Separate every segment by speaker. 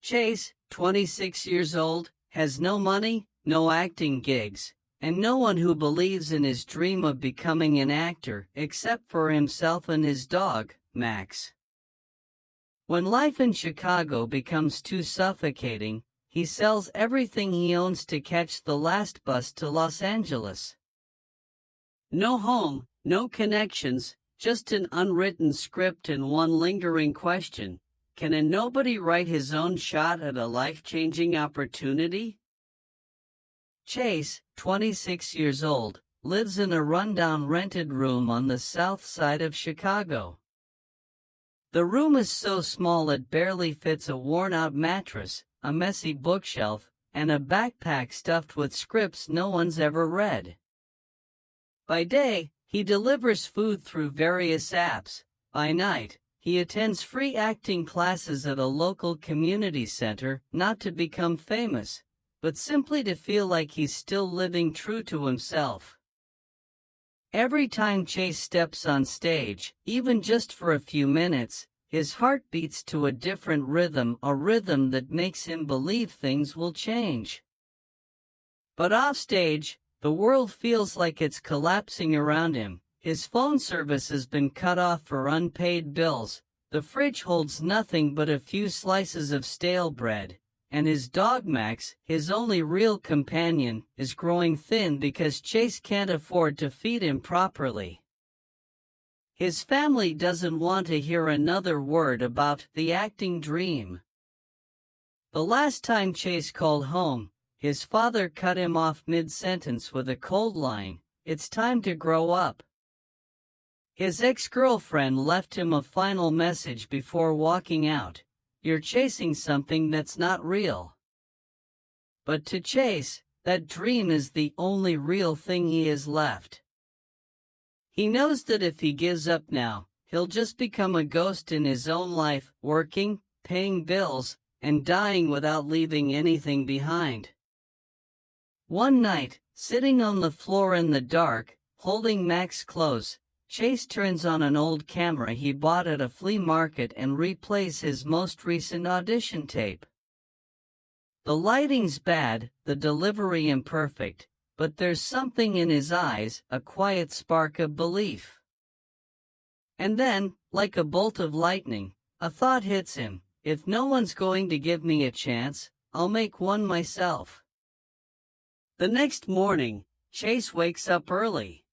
Speaker 1: Chase, 26 years old, has no money, no acting gigs, and no one who believes in his dream of becoming an actor except for himself and his dog, Max. When life in Chicago becomes too suffocating, he sells everything he owns to catch the last bus to Los Angeles. No home, no connections, just an unwritten script and one lingering question: can a nobody write his own shot at a life-changing opportunity? Chase, 26 years old, lives in a rundown rented room on the south side of Chicago. The room is so small it barely fits a worn-out mattress, a messy bookshelf, and a backpack stuffed with scripts no one's ever read. By day, he delivers food through various apps. By night, he attends free acting classes at a local community center, not to become famous, but simply to feel like he's still living true to himself. Every time Chase steps on stage, even just for a few minutes, his heart beats to a different rhythm, a rhythm that makes him believe things will change. But offstage, the world feels like it's collapsing around him. His phone service has been cut off for unpaid bills, the fridge holds nothing but a few slices of stale bread, and his dog Max, his only real companion, is growing thin because Chase can't afford to feed him properly. His family doesn't want to hear another word about the acting dream. The last time Chase called home, his father cut him off mid-sentence with a cold line: "It's time to grow up." His ex-girlfriend left him a final message before walking out: "You're chasing something that's not real." But to Chase, that dream is the only real thing he has left. He knows that if he gives up now, he'll just become a ghost in his own life, working, paying bills, and dying without leaving anything behind. One night, sitting on the floor in the dark, holding Max close, Chase turns on an old camera he bought at a flea market and replays his most recent audition tape. The lighting's bad, the delivery imperfect, but there's something in his eyes, a quiet spark of belief. And then, like a bolt of lightning, a thought hits him: if no one's going to give me a chance, I'll make one myself. The next morning, Chase wakes up early.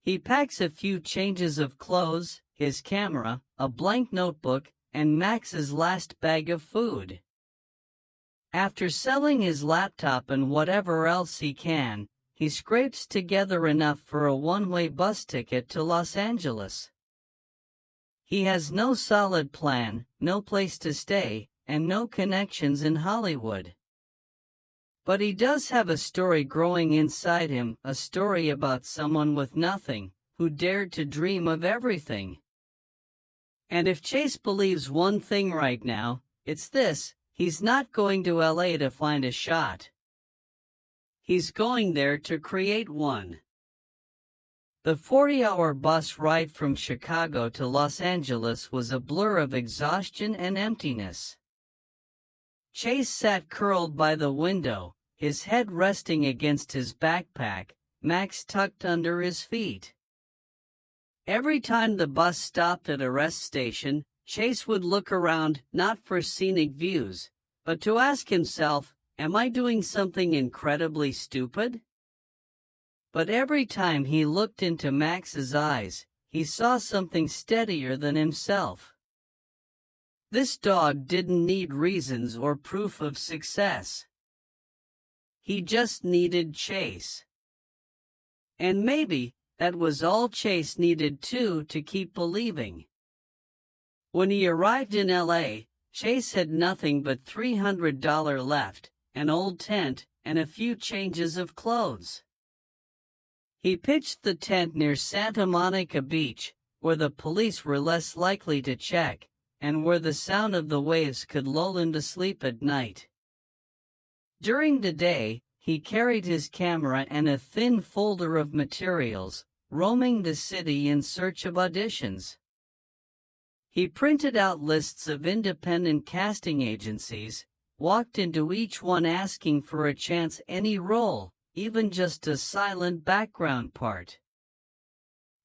Speaker 1: He packs a few changes of clothes, his camera, a blank notebook, and Max's last bag of food. After selling his laptop and whatever else he can, he scrapes together enough for a one-way bus ticket to Los Angeles. He has no solid plan, no place to stay, and no connections in Hollywood. But he does have a story growing inside him, a story about someone with nothing, who dared to dream of everything. And if Chase believes one thing right now, it's this: he's not going to LA to find a shot. He's going there to create one. The 40-hour bus ride from Chicago to Los Angeles was a blur of exhaustion and emptiness. Chase sat curled by the window, his head resting against his backpack, Max tucked under his feet. Every time the bus stopped at a rest station, Chase would look around, not for scenic views, but to ask himself, am I doing something incredibly stupid? But every time he looked into Max's eyes, he saw something steadier than himself. This dog didn't need reasons or proof of success. He just needed Chase. And maybe that was all Chase needed too, to keep believing. When he arrived in LA, Chase had nothing but $300 left, an old tent, and a few changes of clothes. He pitched the tent near Santa Monica Beach, where the police were less likely to check, and where the sound of the waves could lull him to sleep at night. During the day, he carried his camera and a thin folder of materials, roaming the city in search of auditions. He printed out lists of independent casting agencies, walked into each one asking for a chance, any role, even just a silent background part.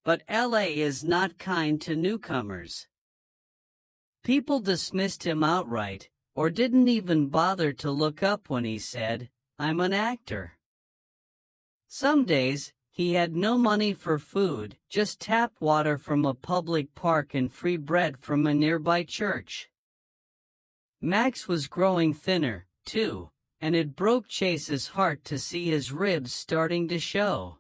Speaker 1: But LA is not kind to newcomers. People dismissed him outright, or didn't even bother to look up when he said, "I'm an actor." Some days, he had no money for food, just tap water from a public park and free bread from a nearby church. Max was growing thinner, too, and it broke Chase's heart to see his ribs starting to show.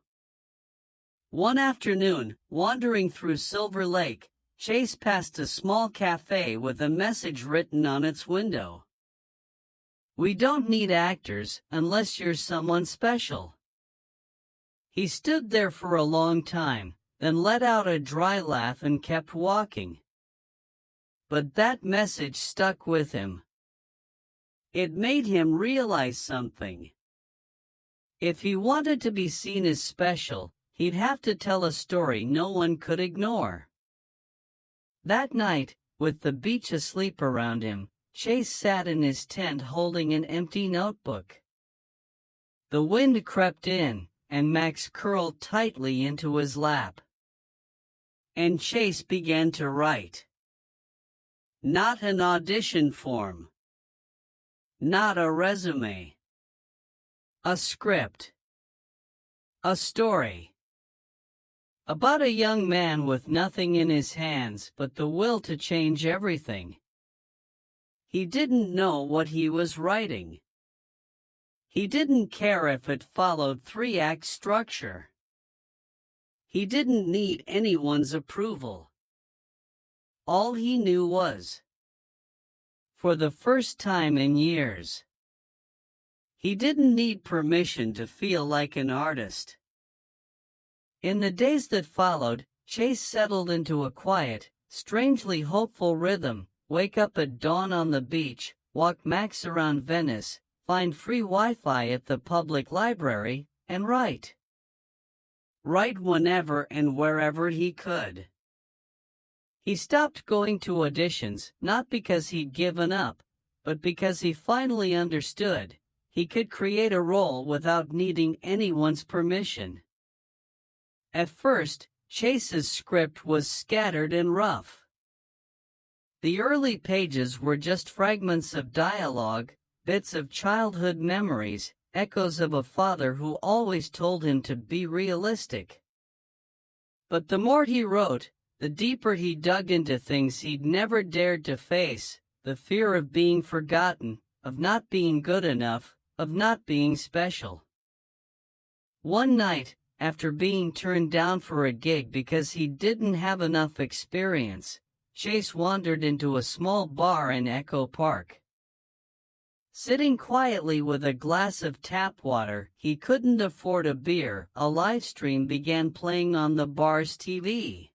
Speaker 1: One afternoon, wandering through Silver Lake, Chase passed a small cafe with a message written on its window. "We don't need actors unless you're someone special." He stood there for a long time, then let out a dry laugh and kept walking. But that message stuck with him. It made him realize something. If he wanted to be seen as special, he'd have to tell a story no one could ignore. That night, with the beach asleep around him, Chase sat in his tent holding an empty notebook. The wind crept in, and Max curled tightly into his lap. And Chase began to write. Not an audition form. Not a resume. A script. A story. About a young man with nothing in his hands but the will to change everything. He didn't know what he was writing. He didn't care if it followed 3-act structure. He didn't need anyone's approval. All he knew was, for the first time in years, he didn't need permission to feel like an artist. In the days that followed, Chase settled into a quiet, strangely hopeful rhythm: wake up at dawn on the beach, walk Max around Venice, find free Wi-Fi at the public library, and write. Write whenever and wherever he could. He stopped going to auditions, not because he'd given up, but because he finally understood he could create a role without needing anyone's permission. At first, Chase's script was scattered and rough. The early pages were just fragments of dialogue, bits of childhood memories, echoes of a father who always told him to be realistic. But the more he wrote, the deeper he dug into things he'd never dared to face: the fear of being forgotten, of not being good enough, of not being special. One night, after being turned down for a gig because he didn't have enough experience, Chase wandered into a small bar in Echo Park. Sitting quietly with a glass of tap water, he couldn't afford a beer. A live stream began playing on the bar's TV.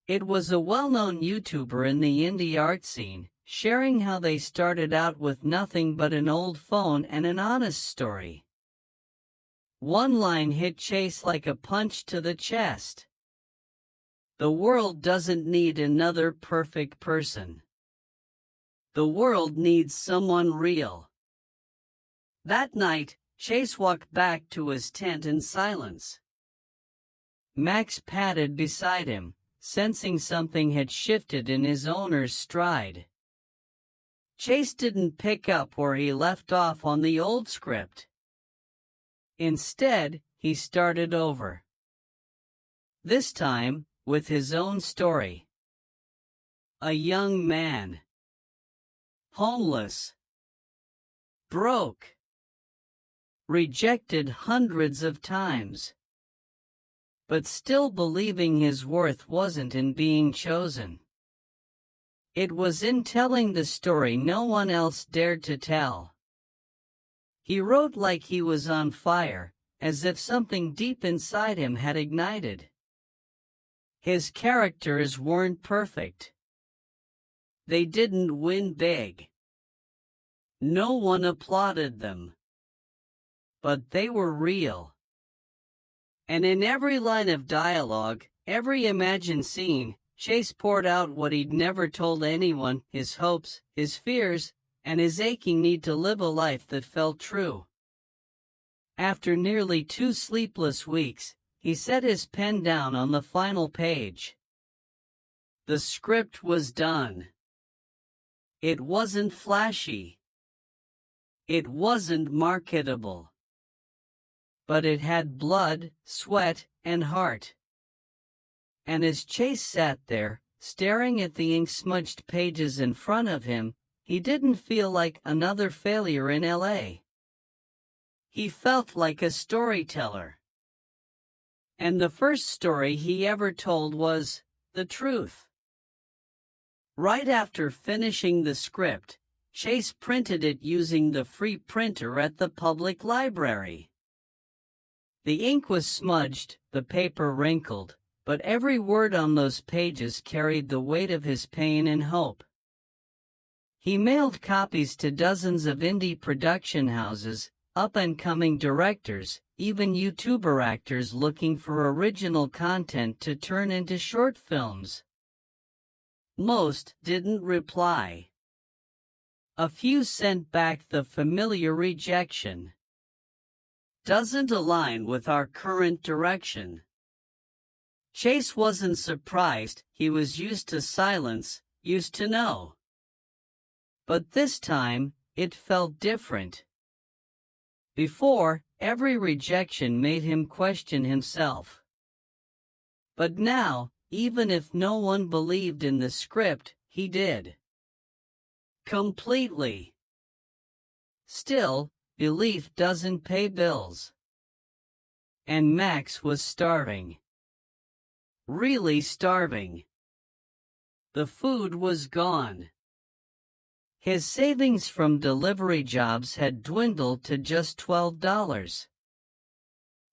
Speaker 1: It was a well-known YouTuber in the indie art scene, sharing how they started out with nothing but an old phone and an honest story. One line hit Chase like a punch to the chest. The world doesn't need another perfect person. The world needs someone real. That night, Chase walked back to his tent in silence. Max padded beside him, sensing something had shifted in his owner's stride. Chase didn't pick up where he left off on the old script. Instead, he started over. This time, with his own story. A young man. Homeless. Broke. Rejected hundreds of times. But still believing his worth wasn't in being chosen. It was in telling the story no one else dared to tell. He wrote like he was on fire, as if something deep inside him had ignited. His characters weren't perfect. They didn't win big. No one applauded them. But they were real. And in every line of dialogue, every imagined scene, Chase poured out what he'd never told anyone, his hopes, his fears, and his aching need to live a life that felt true. After nearly 2 sleepless weeks, he set his pen down on the final page. The script was done. It wasn't flashy. It wasn't marketable. But it had blood, sweat, and heart. And as Chase sat there, staring at the ink-smudged pages in front of him, he didn't feel like another failure in LA. He felt like a storyteller. And the first story he ever told was the truth. Right after finishing the script, Chase printed it using the free printer at the public library. The ink was smudged, the paper wrinkled, but every word on those pages carried the weight of his pain and hope. He mailed copies to dozens of indie production houses, up-and-coming directors, even YouTuber actors looking for original content to turn into short films. Most didn't reply. A few sent back the familiar rejection. Doesn't align with our current direction. Chase wasn't surprised, he was used to silence, used to no. But this time, it felt different. Before, every rejection made him question himself. But now, even if no one believed in the script, he did. Completely. Still, belief doesn't pay bills. And Max was starving. Really starving. The food was gone. His savings from delivery jobs had dwindled to just $12.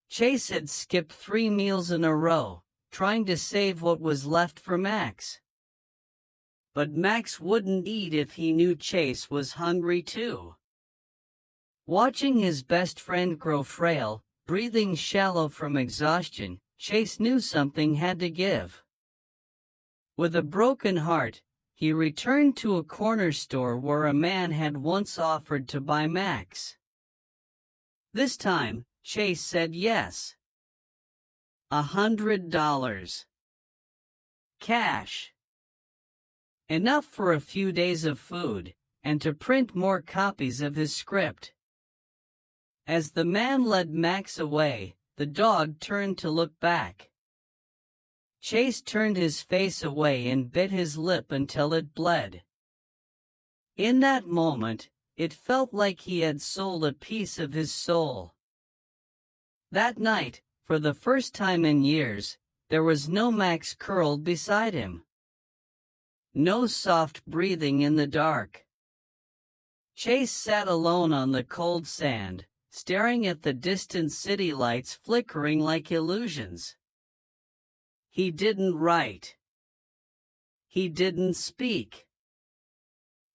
Speaker 1: Chase had skipped 3 meals in a row, trying to save what was left for Max. But Max wouldn't eat if he knew Chase was hungry too. Watching his best friend grow frail, breathing shallow from exhaustion, Chase knew something had to give. With a broken heart, he returned to a corner store where a man had once offered to buy Max. This time, Chase said yes. $100. Cash. Enough for a few days of food, and to print more copies of his script. As the man led Max away, the dog turned to look back. Chase turned his face away and bit his lip until it bled. In that moment, it felt like he had sold a piece of his soul. That night, for the first time in years, there was no Max curled beside him. No soft breathing in the dark. Chase sat alone on the cold sand, staring at the distant city lights flickering like illusions. He didn't write. He didn't speak.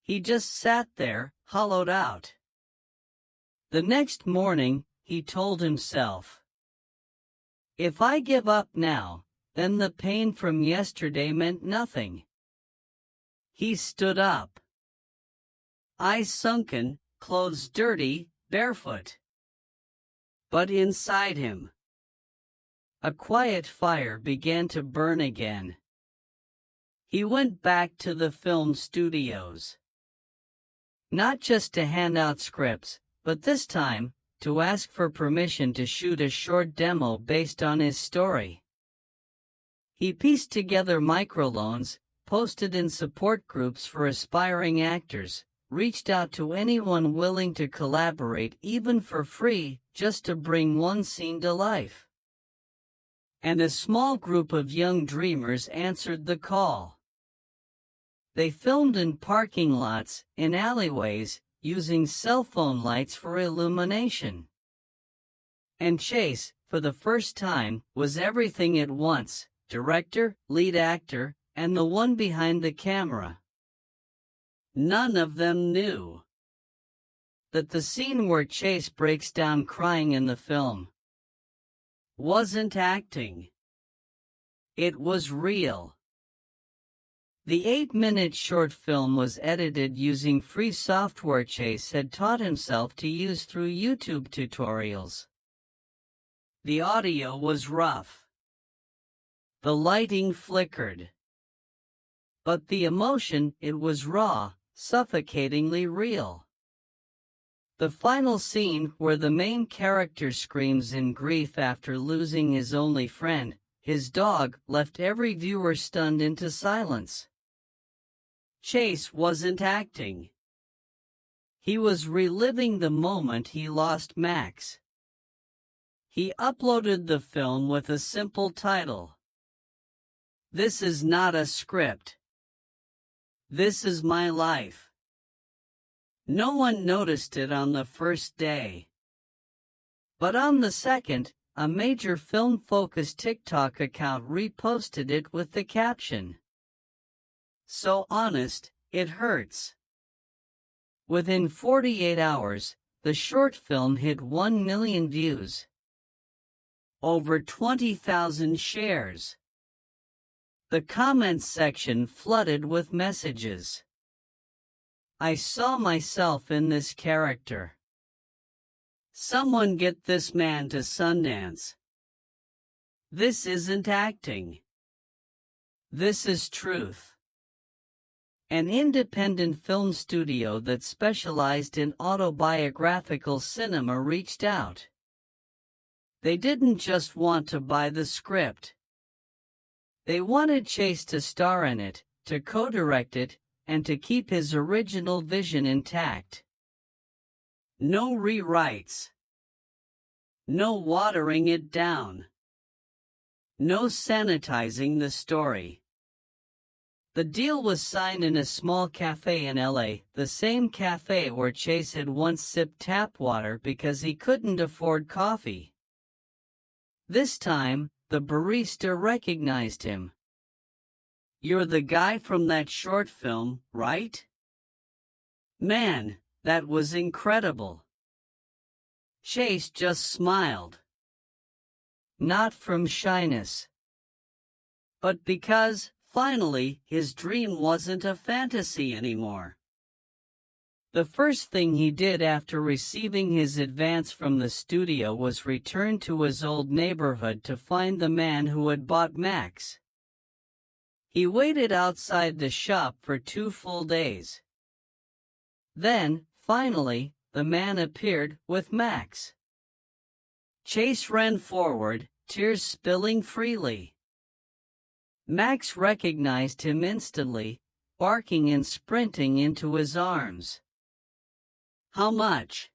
Speaker 1: He just sat there, hollowed out. The next morning, he told himself, "If I give up now, then the pain from yesterday meant nothing." He stood up. Eyes sunken, clothes dirty, barefoot. But inside him, a quiet fire began to burn again. He went back to the film studios. Not just to hand out scripts, but this time, to ask for permission to shoot a short demo based on his story. He pieced together microloans, posted in support groups for aspiring actors, reached out to anyone willing to collaborate even for free, just to bring one scene to life. And a small group of young dreamers answered the call. They filmed in parking lots, in alleyways, using cell phone lights for illumination. And Chase, for the first time, was everything at once: director, lead actor, and the one behind the camera. None of them knew that the scene where Chase breaks down crying in the film wasn't acting. It was real. The 8-minute short film was edited using free software Chase had taught himself to use through YouTube tutorials. The audio was rough. The lighting flickered. But the emotion, it was raw, suffocatingly real. The final scene, where the main character screams in grief after losing his only friend, his dog, left every viewer stunned into silence. Chase wasn't acting. He was reliving the moment he lost Max. He uploaded the film with a simple title. "This is not a script. This is my life." No one noticed it on the first day. But on the second, a major film-focused TikTok account reposted it with the caption, "So honest, it hurts." Within 48 hours, the short film hit 1 million views. Over 20,000 shares. The comments section flooded with messages. "I saw myself in this character. Someone get this man to Sundance. This isn't acting. This is truth." An independent film studio that specialized in autobiographical cinema reached out. They didn't just want to buy the script. They wanted Chase to star in it, to co-direct it, and to keep his original vision intact. No rewrites. No watering it down. No sanitizing the story. The deal was signed in a small cafe in LA, the same cafe where Chase had once sipped tap water because he couldn't afford coffee. This time, the barista recognized him. "You're the guy from that short film, right? Man, that was incredible." Chase just smiled. Not from shyness, but because, finally, his dream wasn't a fantasy anymore. The first thing he did after receiving his advance from the studio was return to his old neighborhood to find the man who had bought Max. He waited outside the shop for 2 full days. Then, finally, the man appeared with Max. Chase ran forward, tears spilling freely. Max recognized him instantly, barking and sprinting into his arms. "How much?"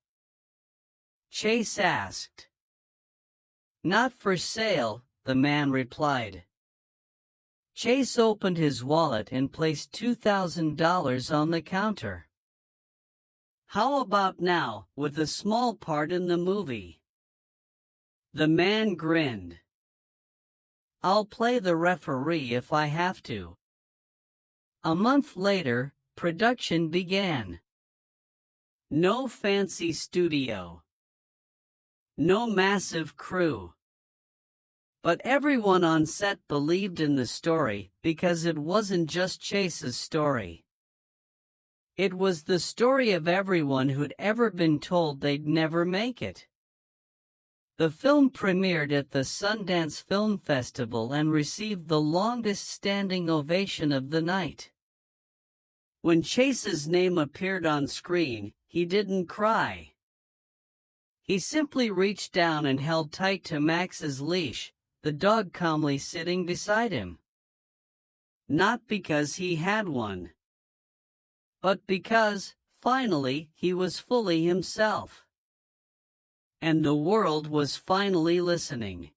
Speaker 1: Chase asked. "Not for sale," the man replied. Chase opened his wallet and placed $2,000 on the counter. "How about now, with a small part in the movie?" The man grinned. "I'll play the referee if I have to." A month later, production began. No fancy studio. No massive crew. But everyone on set believed in the story because it wasn't just Chase's story. It was the story of everyone who'd ever been told they'd never make it. The film premiered at the Sundance Film Festival and received the longest standing ovation of the night. When Chase's name appeared on screen, he didn't cry. He simply reached down and held tight to Max's leash, the dog calmly sitting beside him. Not because he had one, but because, finally, he was fully himself. And the world was finally listening.